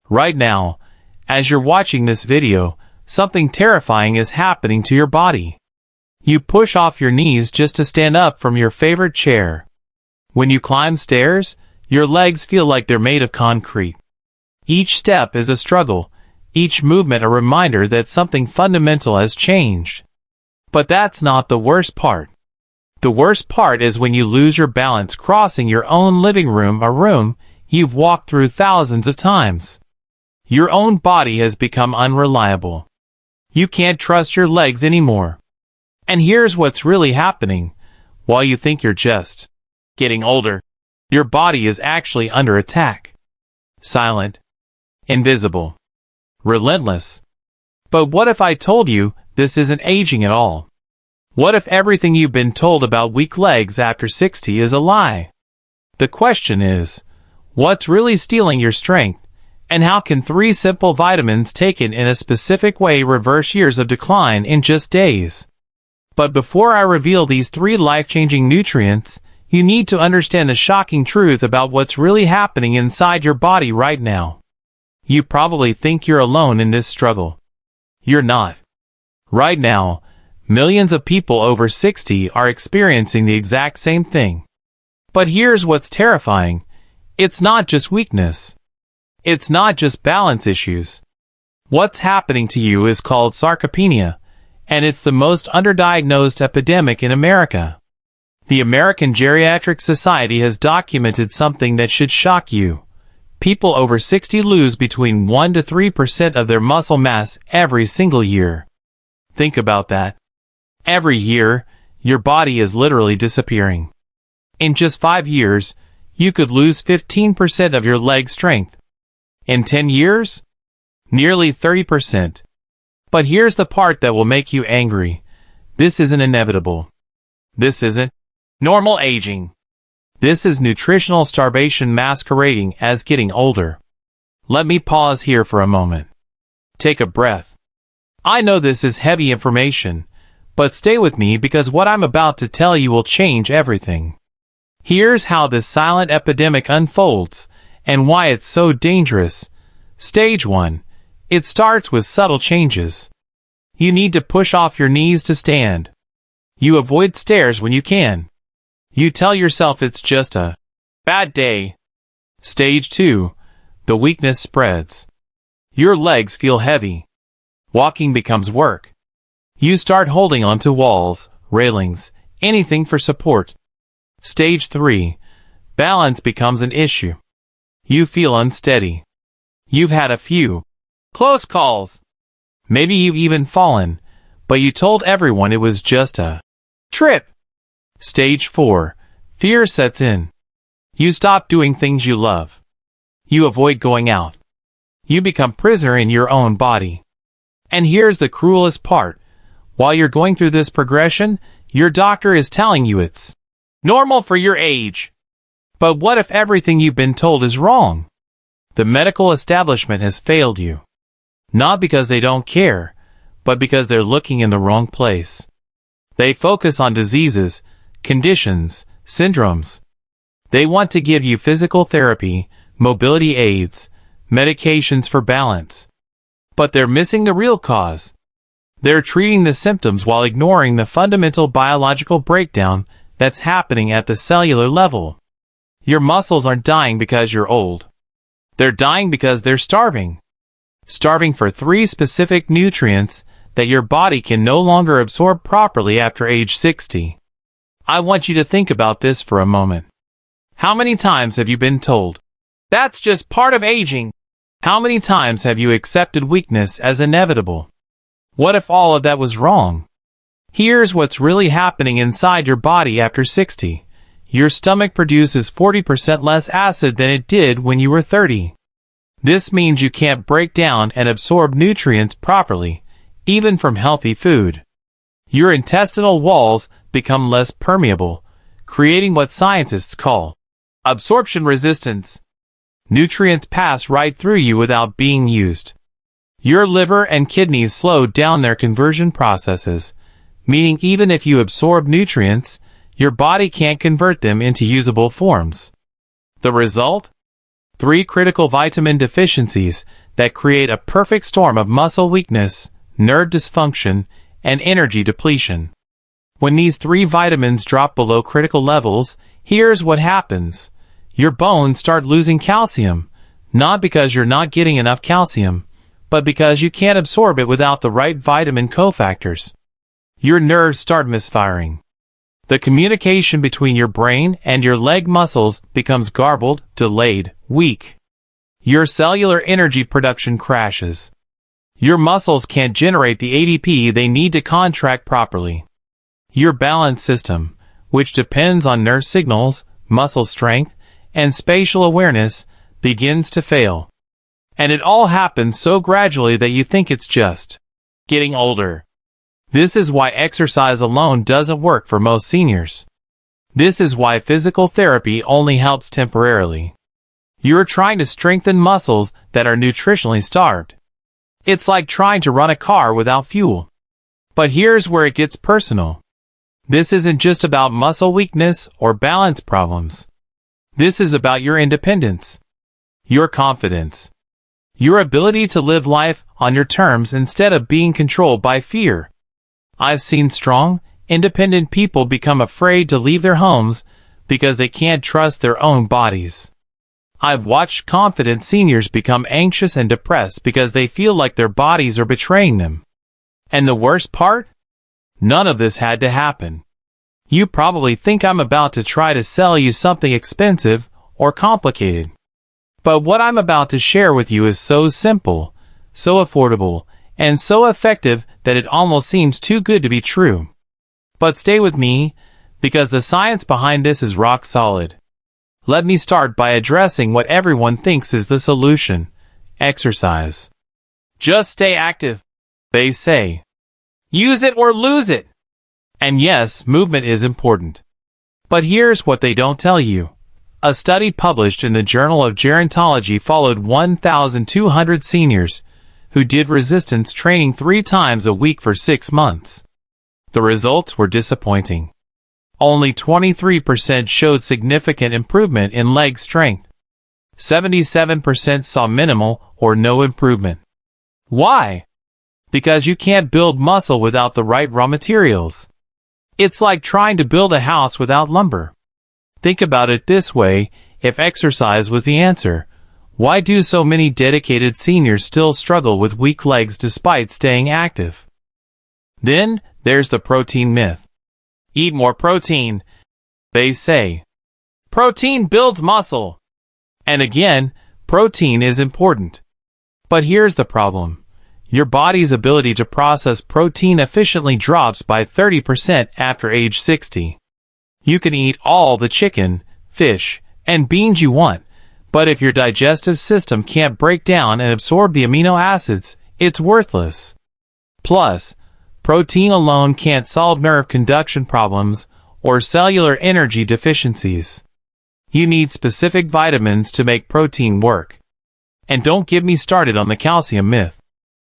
Right now, as you're watching this video, something terrifying is happening to your body. You push off your knees just to stand up from your favorite chair. When you climb stairs, your legs feel like they're made of concrete. Each step is a struggle, each movement a reminder that something fundamental has changed. But that's not the worst part. The worst part is when you lose your balance crossing your own living room, a room you've walked through thousands of times. Your own body has become unreliable. You can't trust your legs anymore. And here's what's really happening. While you think you're just getting older, your body is actually under attack. Silent, invisible, relentless. But what if I told you this isn't aging at all? What if everything you've been told about weak legs after 60 is a lie? The question is, what's really stealing your strength? And how can 3 simple vitamins taken in a specific way reverse years of decline in just days? But before I reveal these 3 life-changing nutrients, you need to understand the shocking truth about what's really happening inside your body right now. You probably think you're alone in this struggle. You're not. Right now, millions of people over 60 are experiencing the exact same thing. But here's what's terrifying. It's not just weakness. It's not just balance issues. What's happening to you is called sarcopenia, and it's the most underdiagnosed epidemic in America. The American Geriatric Society has documented something that should shock you. People over 60 lose between 1 to 3% of their muscle mass every single year. Think about that. Every year, your body is literally disappearing. In just 5 years, you could lose 15% of your leg strength. In 10 years, nearly 30%. But here's the part that will make you angry. This isn't inevitable. This isn't normal aging. This is nutritional starvation masquerading as getting older. Let me pause here for a moment. Take a breath. I know this is heavy information, but stay with me because what I'm about to tell you will change everything. Here's how this silent epidemic unfolds and why it's so dangerous. Stage 1. It starts with subtle changes. You need to push off your knees to stand. You avoid stairs when you can. You tell yourself it's just a bad day. Stage 2. The weakness spreads. Your legs feel heavy. Walking becomes work. You start holding onto walls, railings, anything for support. Stage 3. Balance becomes an issue. You feel unsteady. You've had a few close calls. Maybe you've even fallen, but you told everyone it was just a trip. Stage 4. Fear sets in. You stop doing things you love. You avoid going out. You become prisoner in your own body. And here's the cruelest part. While you're going through this progression, your doctor is telling you it's normal for your age. But what if everything you've been told is wrong? The medical establishment has failed you. Not because they don't care, but because they're looking in the wrong place. They focus on diseases, conditions, syndromes. They want to give you physical therapy, mobility aids, medications for balance. But they're missing the real cause. They're treating the symptoms while ignoring the fundamental biological breakdown that's happening at the cellular level. Your muscles aren't dying because you're old. They're dying because they're starving. Starving for 3 specific nutrients that your body can no longer absorb properly after age 60. I want you to think about this for a moment. How many times have you been told, "That's just part of aging"? How many times have you accepted weakness as inevitable? What if all of that was wrong? Here's what's really happening inside your body after 60. Your stomach produces 40% less acid than it did when you were 30. This means you can't break down and absorb nutrients properly, even from healthy food. Your intestinal walls become less permeable, creating what scientists call absorption resistance. Nutrients pass right through you without being used. Your liver and kidneys slow down their conversion processes, meaning even if you absorb nutrients, your body can't convert them into usable forms. The result? 3 critical vitamin deficiencies that create a perfect storm of muscle weakness, nerve dysfunction, and energy depletion. When these 3 vitamins drop below critical levels, here's what happens. Your bones start losing calcium, not because you're not getting enough calcium, but because you can't absorb it without the right vitamin cofactors. Your nerves start misfiring. The communication between your brain and your leg muscles becomes garbled, delayed, weak. Your cellular energy production crashes. Your muscles can't generate the ATP they need to contract properly. Your balance system, which depends on nerve signals, muscle strength, and spatial awareness, begins to fail. And it all happens so gradually that you think it's just getting older. This is why exercise alone doesn't work for most seniors. This is why physical therapy only helps temporarily. You're trying to strengthen muscles that are nutritionally starved. It's like trying to run a car without fuel. But here's where it gets personal. This isn't just about muscle weakness or balance problems. This is about your independence, your confidence, your ability to live life on your terms instead of being controlled by fear. I've seen strong, independent people become afraid to leave their homes because they can't trust their own bodies. I've watched confident seniors become anxious and depressed because they feel like their bodies are betraying them. And the worst part? None of this had to happen. You probably think I'm about to try to sell you something expensive or complicated. But what I'm about to share with you is so simple, so affordable, and so effective that it almost seems too good to be true. But stay with me, because the science behind this is rock solid. Let me start by addressing what everyone thinks is the solution: exercise. Just stay active, they say. Use it or lose it. And yes, movement is important. But here's what they don't tell you. A study published in the Journal of Gerontology followed 1,200 seniors who did resistance training 3 times a week for 6 months. The results were disappointing. Only 23% showed significant improvement in leg strength. 77% saw minimal or no improvement. Why? Because you can't build muscle without the right raw materials. It's like trying to build a house without lumber. Think about it this way: if exercise was the answer, why do so many dedicated seniors still struggle with weak legs despite staying active? Then, there's the protein myth. Eat more protein, they say. Protein builds muscle. And again, protein is important. But here's the problem. Your body's ability to process protein efficiently drops by 30% after age 60. You can eat all the chicken, fish, and beans you want, but if your digestive system can't break down and absorb the amino acids, it's worthless. Plus, protein alone can't solve nerve conduction problems or cellular energy deficiencies. You need specific vitamins to make protein work. And don't get me started on the calcium myth.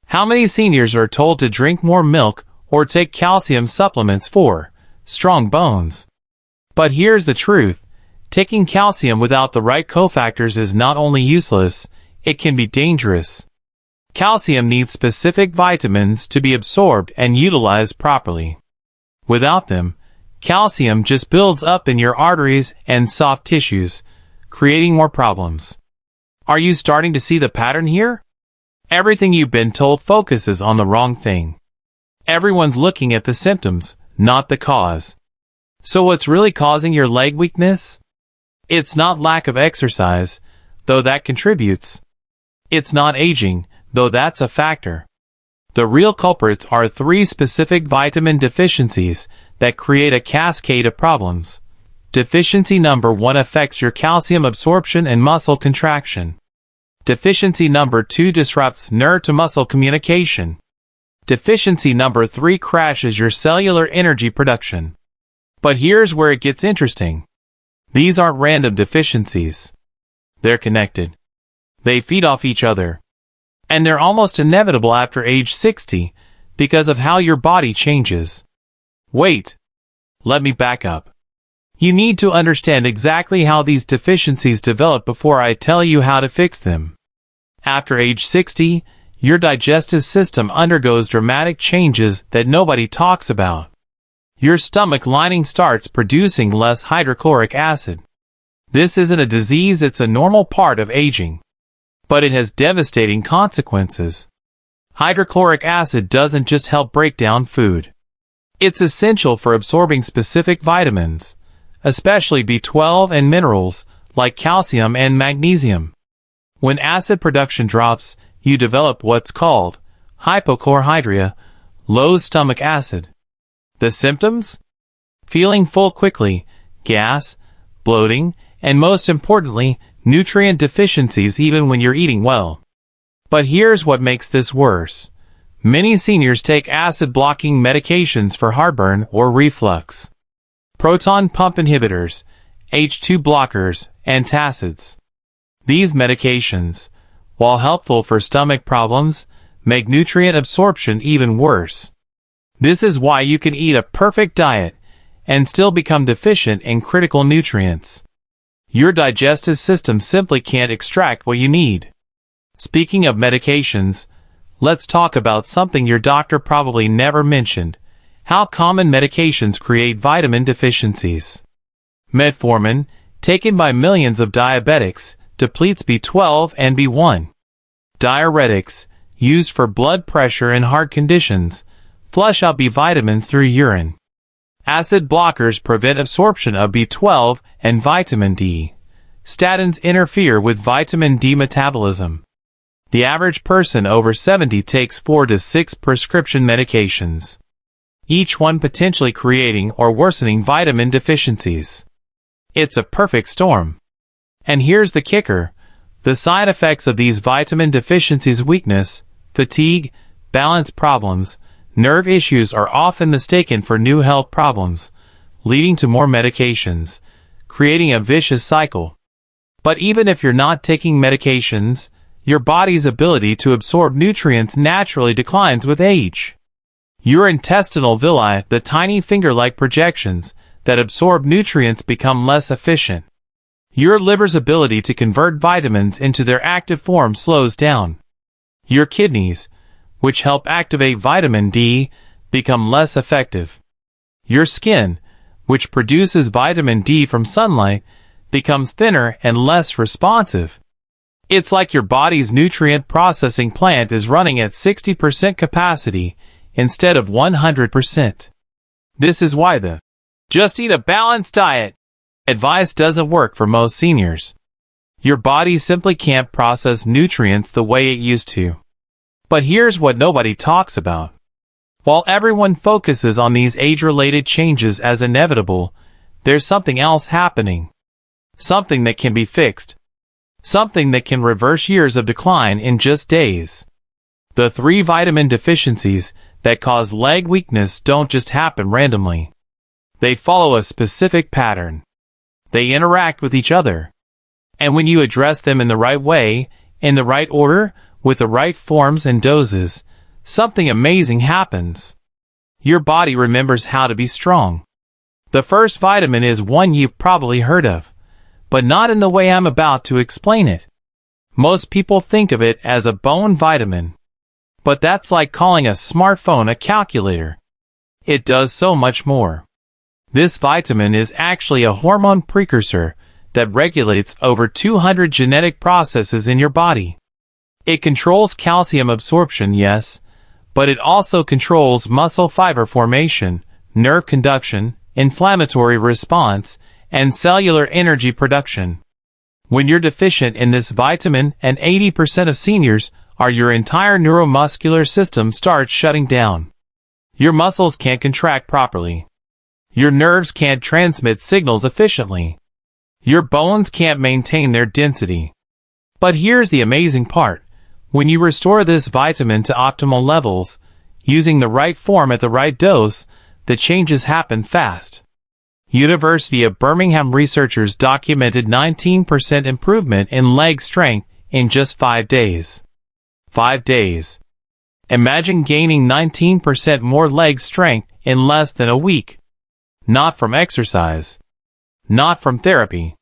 How many seniors are told to drink more milk or take calcium supplements for strong bones? But here's the truth. Taking calcium without the right cofactors is not only useless, it can be dangerous. Calcium needs specific vitamins to be absorbed and utilized properly. Without them, calcium just builds up in your arteries and soft tissues, creating more problems. Are you starting to see the pattern here? Everything you've been told focuses on the wrong thing. Everyone's looking at the symptoms, not the cause. So what's really causing your leg weakness? It's not lack of exercise, though that contributes. It's not aging, though that's a factor. The real culprits are 3 specific vitamin deficiencies that create a cascade of problems. Deficiency number 1 affects your calcium absorption and muscle contraction. Deficiency number 2 disrupts nerve-to-muscle communication. Deficiency number 3 crashes your cellular energy production. But here's where it gets interesting. These aren't random deficiencies. They're connected. They feed off each other. And they're almost inevitable after age 60 because of how your body changes. Wait. Let me back up. You need to understand exactly how these deficiencies develop before I tell you how to fix them. After age 60, your digestive system undergoes dramatic changes that nobody talks about. Your stomach lining starts producing less hydrochloric acid. This isn't a disease, it's a normal part of aging. But it has devastating consequences. Hydrochloric acid doesn't just help break down food. It's essential for absorbing specific vitamins, especially B12 and minerals like calcium and magnesium. When acid production drops, you develop what's called hypochlorhydria, low stomach acid. The symptoms? Feeling full quickly, gas, bloating, and most importantly, nutrient deficiencies even when you're eating well. But here's what makes this worse. Many seniors take acid-blocking medications for heartburn or reflux. Proton pump inhibitors, H2 blockers, antacids. These medications, while helpful for stomach problems, make nutrient absorption even worse. This is why you can eat a perfect diet and still become deficient in critical nutrients. Your digestive system simply can't extract what you need. Speaking of medications, let's talk about something your doctor probably never mentioned: how common medications create vitamin deficiencies. Metformin, taken by millions of diabetics, depletes B12 and B1. Diuretics, used for blood pressure and heart conditions, flush out B vitamins through urine. Acid blockers prevent absorption of B12 and vitamin D. Statins interfere with vitamin D metabolism. The average person over 70 takes 4 to 6 prescription medications, each one potentially creating or worsening vitamin deficiencies. It's a perfect storm. And here's the kicker: the side effects of these vitamin deficiencies: weakness, fatigue, balance problems, nerve issues are often mistaken for new health problems, leading to more medications, creating a vicious cycle. But even if you're not taking medications, your body's ability to absorb nutrients naturally declines with age. Your intestinal villi, the tiny finger-like projections that absorb nutrients, become less efficient. Your liver's ability to convert vitamins into their active form slows down. Your kidneys, which help activate vitamin D, become less effective. Your skin, which produces vitamin D from sunlight, becomes thinner and less responsive. It's like your body's nutrient processing plant is running at 60% capacity instead of 100%. This is why the "just eat a balanced diet" advice doesn't work for most seniors. Your body simply can't process nutrients the way it used to. But here's what nobody talks about. While everyone focuses on these age-related changes as inevitable, there's something else happening. Something that can be fixed. Something that can reverse years of decline in just days. The 3 vitamin deficiencies that cause leg weakness don't just happen randomly. They follow a specific pattern. They interact with each other. And when you address them in the right way, in the right order, with the right forms and doses, something amazing happens. Your body remembers how to be strong. The first vitamin is one you've probably heard of, but not in the way I'm about to explain it. Most people think of it as a bone vitamin. But that's like calling a smartphone a calculator. It does so much more. This vitamin is actually a hormone precursor that regulates over 200 genetic processes in your body. It controls calcium absorption, yes, but it also controls muscle fiber formation, nerve conduction, inflammatory response, and cellular energy production. When you're deficient in this vitamin, and 80% of seniors are, your entire neuromuscular system starts shutting down. Your muscles can't contract properly. Your nerves can't transmit signals efficiently. Your bones can't maintain their density. But here's the amazing part. When you restore this vitamin to optimal levels, using the right form at the right dose, the changes happen fast. University of Birmingham researchers documented 19% improvement in leg strength in just 5 days. 5 days. Imagine gaining 19% more leg strength in less than a week. Not from exercise. not from therapy.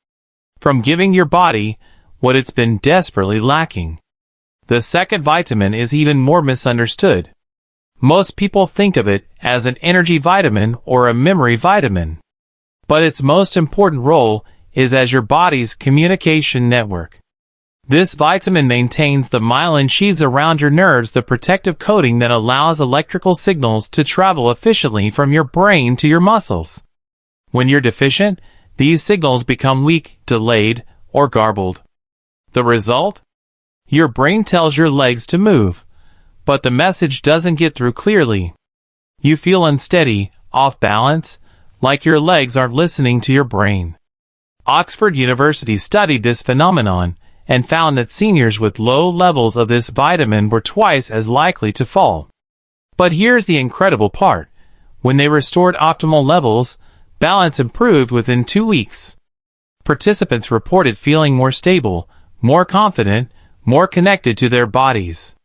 From giving your body what it's been desperately lacking. The second vitamin is even more misunderstood. Most people think of it as an energy vitamin or a memory vitamin. But its most important role is as your body's communication network. This vitamin maintains the myelin sheaths around your nerves, the protective coating that allows electrical signals to travel efficiently from your brain to your muscles. When you're deficient, these signals become weak, delayed, or garbled. The result? Your brain tells your legs to move, but the message doesn't get through clearly. You feel unsteady, off balance, like your legs aren't listening to your brain. Oxford University studied this phenomenon and found that seniors with low levels of this vitamin were twice as likely to fall. But here's the incredible part. When they restored optimal levels, balance improved within 2 weeks. Participants reported feeling more stable, more confident, more connected to their bodies.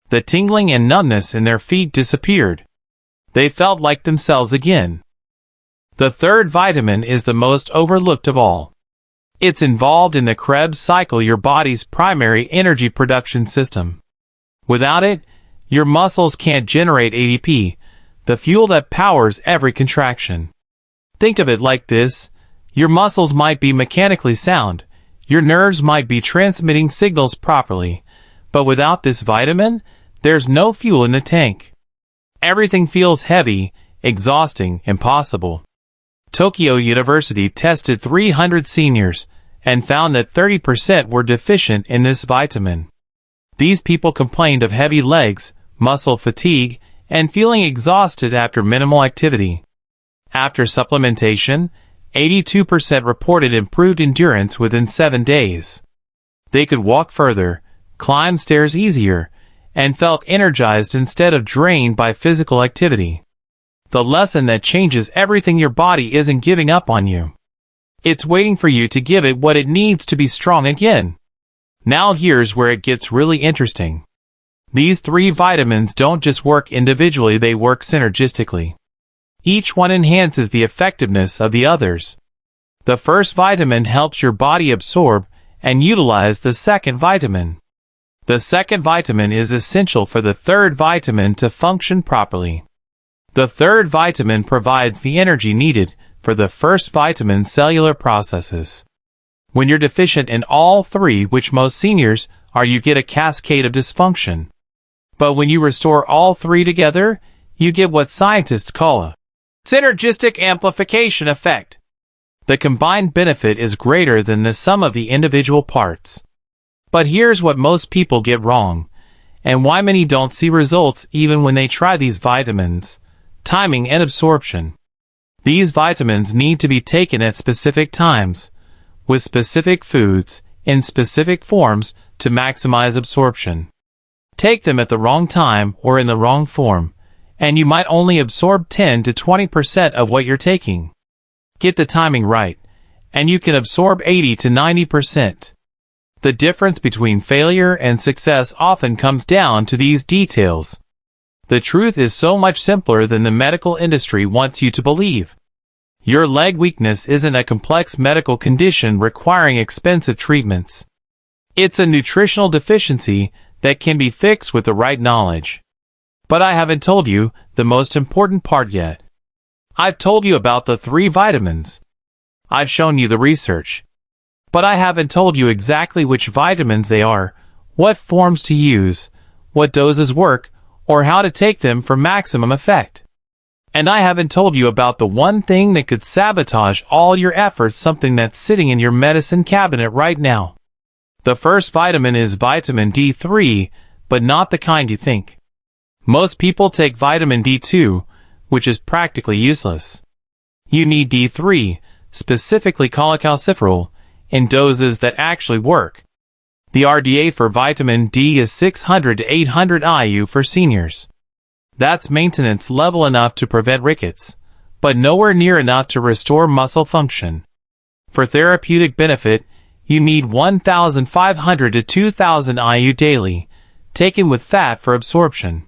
The tingling and numbness in their feet disappeared. They felt like themselves again. The third vitamin is the most overlooked of all. It's involved in the Krebs cycle, your body's primary energy production system. Without it, your muscles can't generate ATP, the fuel that powers every contraction. Think of it like this: your muscles might be mechanically sound, your nerves might be transmitting signals properly, but without this vitamin, there's no fuel in the tank. Everything feels heavy, exhausting, impossible. Tokyo University tested 300 seniors and found that 30% were deficient in this vitamin. These people complained of heavy legs, muscle fatigue, and feeling exhausted after minimal activity. After supplementation, 82% reported improved endurance within 7 days. They could walk further, climb stairs easier, and felt energized instead of drained by physical activity. The lesson that changes everything: your body isn't giving up on you. It's waiting for you to give it what it needs to be strong again. Now here's where it gets really interesting. These 3 vitamins don't just work individually, they work synergistically. Each one enhances the effectiveness of the others. The first vitamin helps your body absorb and utilize the second vitamin. The second vitamin is essential for the third vitamin to function properly. The third vitamin provides the energy needed for the first vitamin's cellular processes. When you're deficient in all 3, which most seniors are, you get a cascade of dysfunction. But when you restore all 3 together, you get what scientists call a synergistic amplification effect. The combined benefit is greater than the sum of the individual parts. But here's what most people get wrong, and why many don't see results even when they try these vitamins: timing and absorption. These vitamins need to be taken at specific times, with specific foods, in specific forms, to maximize absorption. Take them at the wrong time or in the wrong form, and you might only absorb 10 to 20% of what you're taking. Get the timing right, and you can absorb 80 to 90%. The difference between failure and success often comes down to these details. The truth is so much simpler than the medical industry wants you to believe. Your leg weakness isn't a complex medical condition requiring expensive treatments. It's a nutritional deficiency that can be fixed with the right knowledge. But I haven't told you the most important part yet. I've told you about the 3 vitamins. I've shown you the research. But I haven't told you exactly which vitamins they are, what forms to use, what doses work, or how to take them for maximum effect. And I haven't told you about the one thing that could sabotage all your efforts, something that's sitting in your medicine cabinet right now. The first vitamin is vitamin D3, but not the kind you think. Most people take vitamin D2, which is practically useless. You need D3, specifically cholecalciferol, in doses that actually work. The RDA for vitamin D is 600 to 800 IU for seniors. That's maintenance level enough to prevent rickets, but nowhere near enough to restore muscle function. For therapeutic benefit, you need 1,500 to 2,000 IU daily, taken with fat for absorption.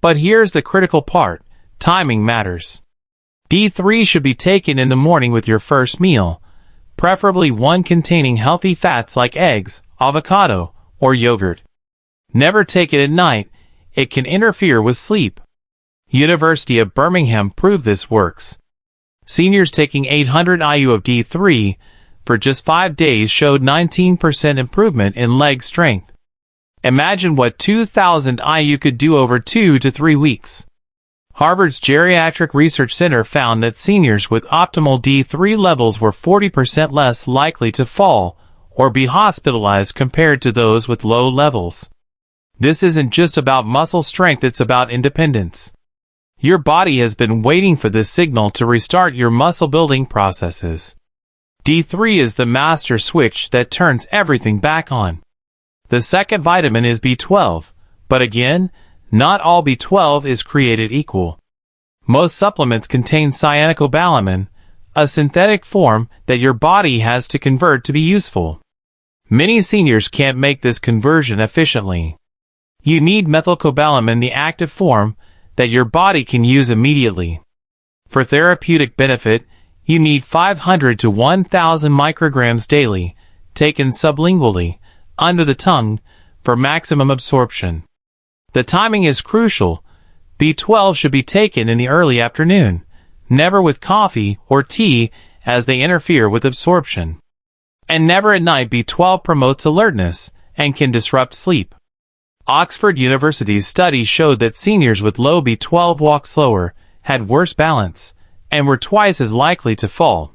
But here's the critical part: timing matters. D3 should be taken in the morning with your first meal, preferably one containing healthy fats like eggs, avocado, or yogurt. Never take it at night, it can interfere with sleep. University of Birmingham proved this works. Seniors taking 800 IU of D3 for just 5 days showed 19% improvement in leg strength. Imagine what 2,000 IU could do over 2 to 3 weeks. Harvard's Geriatric Research Center found that seniors with optimal D3 levels were 40% less likely to fall or be hospitalized compared to those with low levels. This isn't just about muscle strength, it's about independence. Your body has been waiting for this signal to restart your muscle building processes. D3 is the master switch that turns everything back on. The second vitamin is B12, but again, not all B12 is created equal. Most supplements contain cyanocobalamin, a synthetic form that your body has to convert to be useful. Many seniors can't make this conversion efficiently. You need methylcobalamin, the active form, that your body can use immediately. For therapeutic benefit, you need 500 to 1,000 micrograms daily, taken sublingually, under the tongue, for maximum absorption. The timing is crucial. B12 should be taken in the early afternoon, never with coffee or tea as they interfere with absorption. And never at night. B12 promotes alertness and can disrupt sleep. Oxford University's study showed that seniors with low B12 walked slower, had worse balance, and were twice as likely to fall.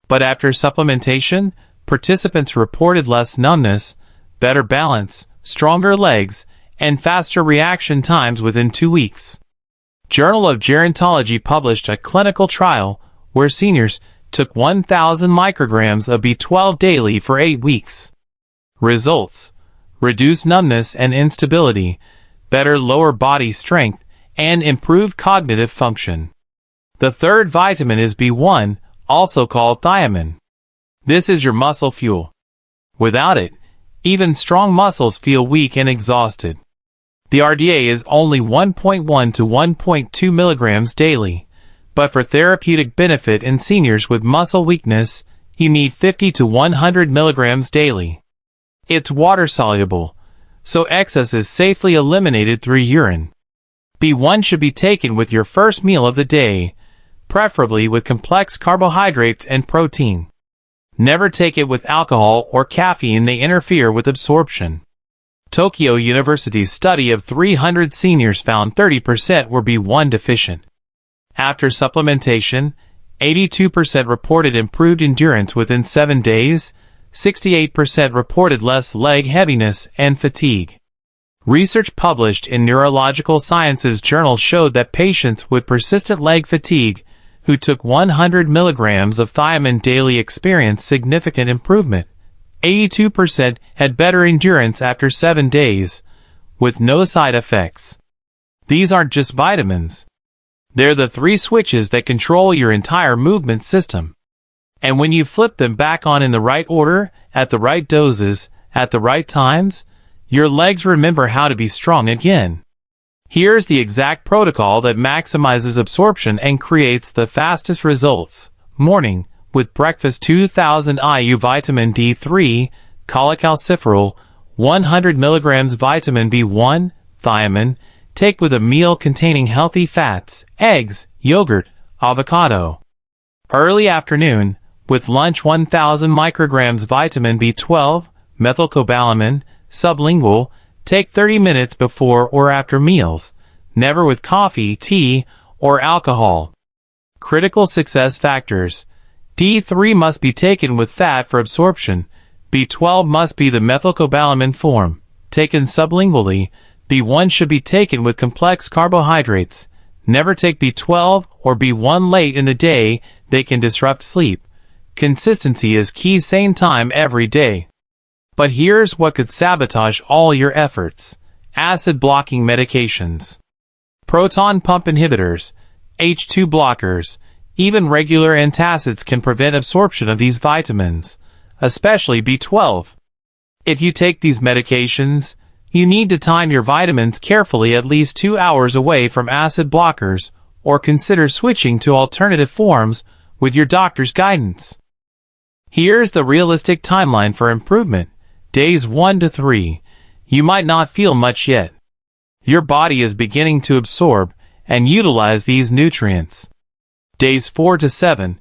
But after supplementation, participants reported less numbness, better balance, stronger legs, and faster reaction times within 2 weeks. Journal of Gerontology published a clinical trial where seniors took 1,000 micrograms of B12 daily for 8 weeks. Results: reduced numbness and instability, better lower body strength, and improved cognitive function. The third vitamin is B1, also called thiamine. This is your muscle fuel. Without it, even strong muscles feel weak and exhausted. The RDA is only 1.1 to 1.2 milligrams daily, but for therapeutic benefit in seniors with muscle weakness, you need 50 to 100 milligrams daily. It's water-soluble, so excess is safely eliminated through urine. B1 should be taken with your first meal of the day, preferably with complex carbohydrates and protein. Never take it with alcohol or caffeine, they interfere with absorption. Tokyo University's study of 300 seniors found 30% were B1 deficient. After supplementation, 82% reported improved endurance within 7 days, 68% reported less leg heaviness and fatigue. Research published in Neurological Sciences journal showed that patients with persistent leg fatigue who took 100 milligrams of thiamine daily experienced significant improvement. 82% had better endurance after 7 days, with no side effects. These aren't just vitamins. They're the 3 switches that control your entire movement system. And when you flip them back on in the right order, at the right doses, at the right times, your legs remember how to be strong again. Here's the exact protocol that maximizes absorption and creates the fastest results. Morning, with breakfast 2,000 IU vitamin D3, cholecalciferol, 100 milligrams vitamin B1, thiamine, take with a meal containing healthy fats, eggs, yogurt, avocado. Early afternoon, with lunch 1,000 micrograms vitamin B12, methylcobalamin, sublingual, take 30 minutes before or after meals, never with coffee, tea, or alcohol. Critical success factors: D3 must be taken with fat for absorption. B12 must be the methylcobalamin form, taken sublingually. B1 should be taken with complex carbohydrates. Never take B12 or B1 late in the day, they can disrupt sleep. Consistency is key, same time every day. But here's what could sabotage all your efforts: acid-blocking medications, proton pump inhibitors, H2 blockers, even regular antacids can prevent absorption of these vitamins, especially B12. If you take these medications, you need to time your vitamins carefully, at least 2 hours away from acid blockers, or consider switching to alternative forms with your doctor's guidance. Here's the realistic timeline for improvement. Days 1 to 3. You might not feel much yet. Your body is beginning to absorb and utilize these nutrients. Days 4 to 7.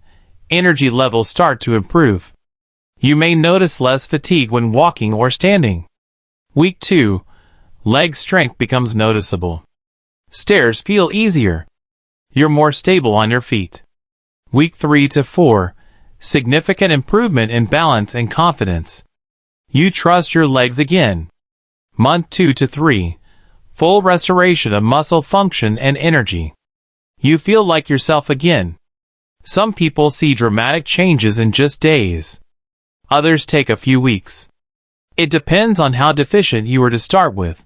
Energy levels start to improve. You may notice less fatigue when walking or standing. Week 2. Leg strength becomes noticeable. Stairs feel easier. You're more stable on your feet. Week 3 to 4. Significant improvement in balance and confidence. You trust your legs again. Month 2 to 3. Full restoration of muscle function and energy. You feel like yourself again. Some people see dramatic changes in just days. Others take a few weeks. It depends on how deficient you were to start with,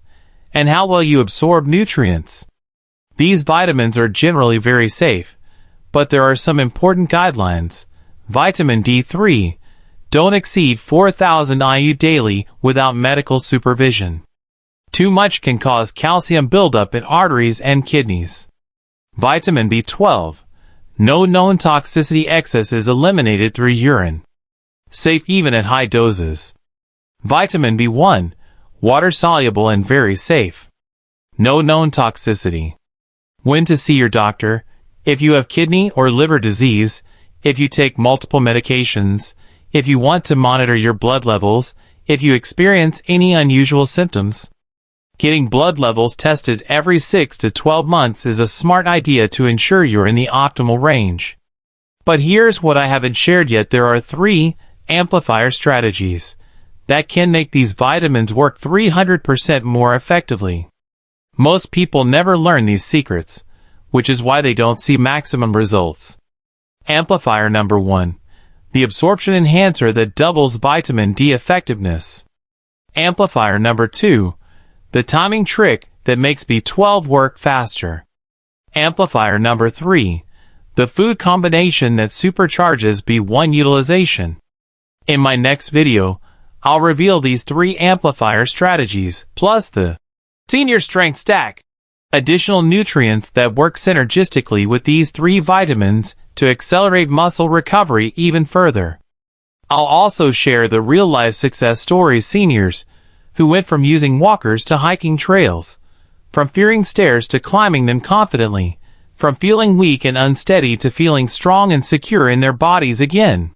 and how well you absorb nutrients. These vitamins are generally very safe, but there are some important guidelines. Vitamin D3. Don't exceed 4,000 IU daily without medical supervision. Too much can cause calcium buildup in arteries and kidneys. Vitamin B12. No known toxicity. Excess is eliminated through urine. Safe even at high doses. Vitamin B1. Water-soluble and very safe. No known toxicity. When to see your doctor. If you have kidney or liver disease, if you take multiple medications, if you want to monitor your blood levels, if you experience any unusual symptoms. Getting blood levels tested every 6 to 12 months is a smart idea to ensure you're in the optimal range. But here's what I haven't shared yet. There are 3 amplifier strategies that can make these vitamins work 300% more effectively. Most people never learn these secrets, which is why they don't see maximum results. Amplifier number 1. The absorption enhancer that doubles vitamin D effectiveness. Amplifier number 2. The timing trick that makes B12 work faster. Amplifier number 3. The food combination that supercharges B1 utilization. In my next video, I'll reveal these 3 amplifier strategies, plus the Senior Strength Stack. Additional nutrients that work synergistically with these 3 vitamins to accelerate muscle recovery even further. I'll also share the real-life success stories seniors who went from using walkers to hiking trails, from fearing stairs to climbing them confidently, from feeling weak and unsteady to feeling strong and secure in their bodies again.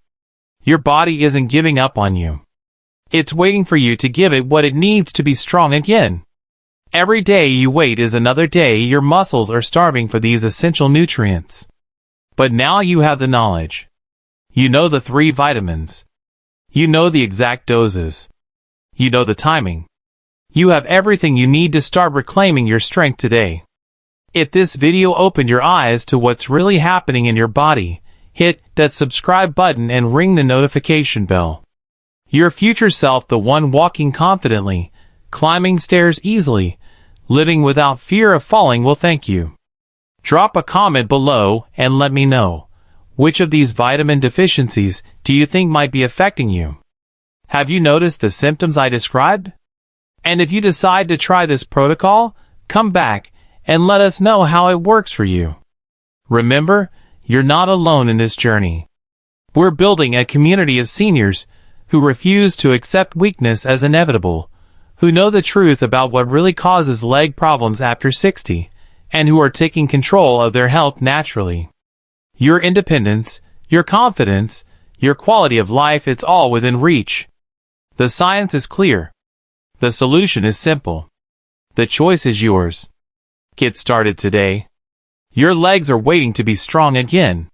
Your body isn't giving up on you. It's waiting for you to give it what it needs to be strong again. Every day you wait is another day your muscles are starving for these essential nutrients. But now you have the knowledge. You know the 3 vitamins. You know the exact doses. You know the timing. You have everything you need to start reclaiming your strength today. If this video opened your eyes to what's really happening in your body, hit that subscribe button and ring the notification bell. Your future self, the one walking confidently, climbing stairs easily, living without fear of falling, will thank you. Drop a comment below and let me know, which of these vitamin deficiencies do you think might be affecting you? Have you noticed the symptoms I described? And if you decide to try this protocol, come back and let us know how it works for you. Remember, you're not alone in this journey. We're building a community of seniors who refuse to accept weakness as inevitable, who know the truth about what really causes leg problems after 60, and who are taking control of their health naturally. Your independence, your confidence, your quality of life, it's all within reach. The science is clear. The solution is simple. The choice is yours. Get started today. Your legs are waiting to be strong again.